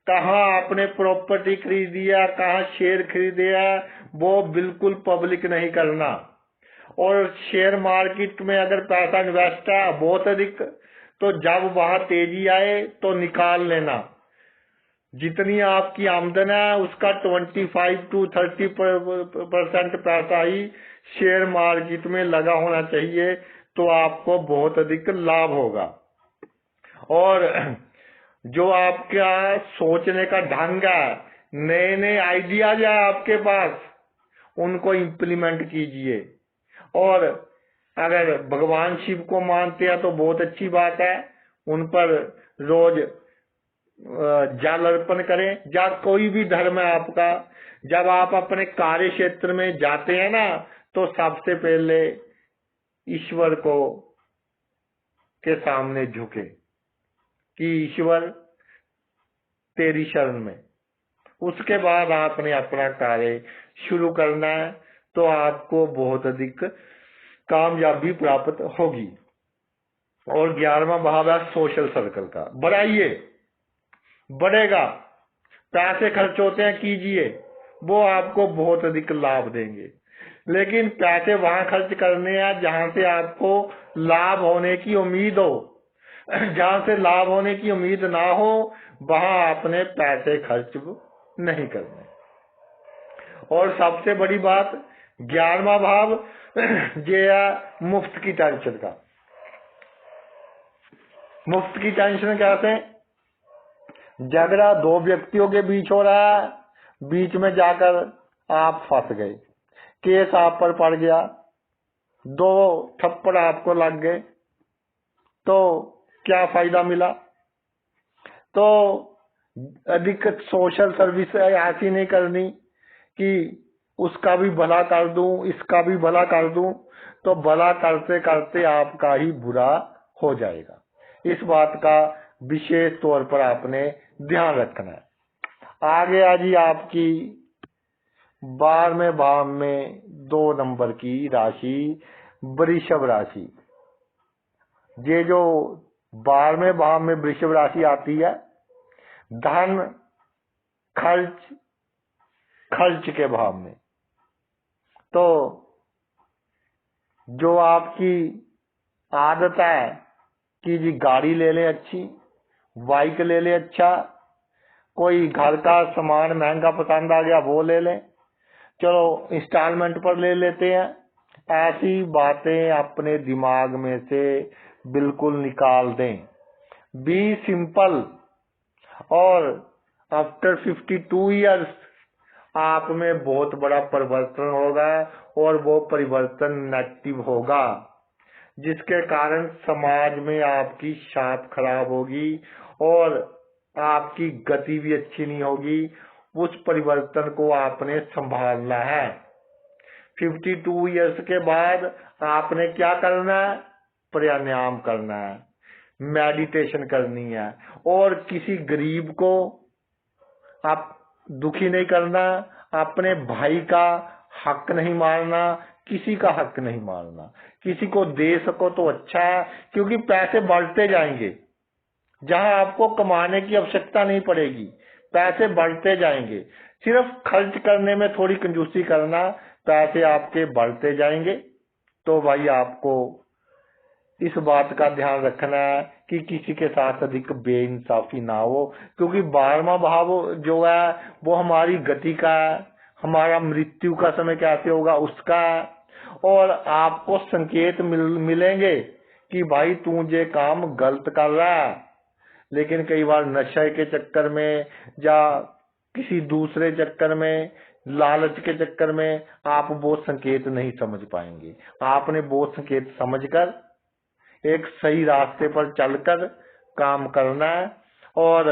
कहाँ आपने प्रॉपर्टी खरीदी है, कहाँ शेयर खरीदे है, वो बिल्कुल पब्लिक नहीं करना। और शेयर मार्केट में अगर पैसा इन्वेस्ट है बहुत अधिक, तो जब वहां तेजी आए तो निकाल लेना। जितनी आपकी आमदन है उसका 25 to 30% पैसा ही शेयर मार्केट में लगा होना चाहिए, तो आपको बहुत अधिक लाभ होगा। और जो आपका सोचने का ढंग है, नए नए आइडियाज है आपके पास, उनको इम्प्लीमेंट कीजिए। और अगर भगवान शिव को मानते हैं तो बहुत अच्छी बात है, उन पर रोज जल अर्पण करें। या कोई भी धर्म है आपका, जब आप अपने कार्य क्षेत्र में जाते हैं ना, तो सबसे पहले ईश्वर को के सामने झुके। कि ईश्वर तेरी शरण में। उसके बाद आपने अपना कार्य शुरू करना है, तो आपको बहुत अधिक कामयाबी प्राप्त होगी। और 11वां भाव है सोशल सर्कल का। बढ़ाइए, बढ़ेगा। पैसे खर्च होते हैं, कीजिए, वो आपको बहुत अधिक लाभ देंगे। लेकिन पैसे वहां खर्च करने हैं जहां से आपको लाभ होने की उम्मीद हो। जहां से लाभ होने की उम्मीद ना हो, वहां आपने पैसे खर्च नहीं करने। और सबसे बड़ी बात, 11वां भाव ये है मुफ्त की टेंशन का। मुफ्त की टेंशन कैसे? झगड़ा दो व्यक्तियों के बीच हो रहा है, बीच में जाकर आप फंस गए, केस आप पर पड़ गया, 2 थप्पड़ आपको लग गए, तो क्या फायदा मिला? तो अधिक सोशल सर्विस ऐसी नहीं करनी कि उसका भी भला कर दूं, इसका भी भला कर दूं, तो भला करते करते आपका ही बुरा हो जाएगा। इस बात का विशेष तौर पर आपने ध्यान रखना है। आगे आ जी आपकी 12वें भाव में 2 नंबर की राशि वृषभ राशि। ये जो 12वें भाव में वृषभ राशि आती है, धन खर्च के भाव में। तो जो आपकी आदत है कि जी गाड़ी ले लें अच्छी, बाइक ले लें अच्छा, कोई घर का सामान महंगा पसंद आ गया वो ले लें, चलो इंस्टॉलमेंट पर ले लेते हैं, ऐसी बातें अपने दिमाग में से बिल्कुल निकाल दें। Be simple. और आफ्टर 52 इयर्स आप में बहुत बड़ा परिवर्तन होगा, और वो परिवर्तन नेगेटिव होगा, जिसके कारण समाज में आपकी छाप खराब होगी और आपकी गति भी अच्छी नहीं होगी। उस परिवर्तन को आपने संभालना है। 52 इयर्स के बाद आपने क्या करना है? प्राणायाम करना है, मेडिटेशन करनी है, और किसी गरीब को आप दुखी नहीं करना, अपने भाई का हक नहीं मारना, किसी का हक नहीं मारना। किसी को दे सको तो अच्छा है, क्योंकि पैसे बढ़ते जाएंगे। जहां आपको कमाने की आवश्यकता नहीं पड़ेगी, पैसे बढ़ते जाएंगे। सिर्फ खर्च करने में थोड़ी कंजूसी करना, पैसे आपके बढ़ते जाएंगे। तो भाई आपको इस बात का ध्यान रखना है कि किसी के साथ अधिक बेइंसाफी ना हो, क्योंकि 12वां भाव जो है वो हमारी गति का है, हमारा मृत्यु का समय कैसे होगा उसका है। और आपको संकेत मिलेंगे कि भाई तू ये काम गलत कर रहा है, लेकिन कई बार नशे के चक्कर में या किसी दूसरे चक्कर में, लालच के चक्कर में आप वो संकेत नहीं समझ पाएंगे। आपने वो संकेत समझकर एक सही रास्ते पर चलकर काम करना है। और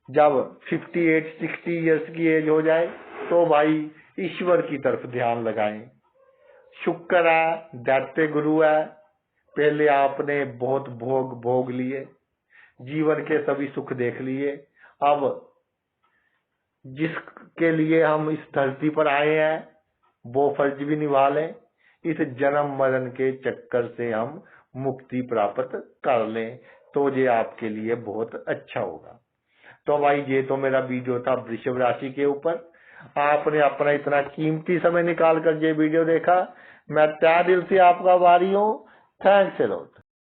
जब 58-60 इयर्स की एज हो जाए तो भाई ईश्वर की तरफ ध्यान लगाएं। शुक्र है, दैत्य गुरु है, पहले आपने बहुत भोग लिए, जीवन के सभी सुख देख लिए। अब जिसके लिए हम इस धरती पर आए हैं वो फर्ज भी निभा लें, इस जन्म मरण के चक्कर से हम मुक्ति प्राप्त कर लें, तो ये आपके लिए बहुत अच्छा होगा। तो भाई ये तो मेरा वीडियो था वृषभ राशि के ऊपर। आपने अपना इतना कीमती समय निकाल कर ये वीडियो देखा, मैं तहे दिल से आपका आभारी हूँ। Thanks a lot.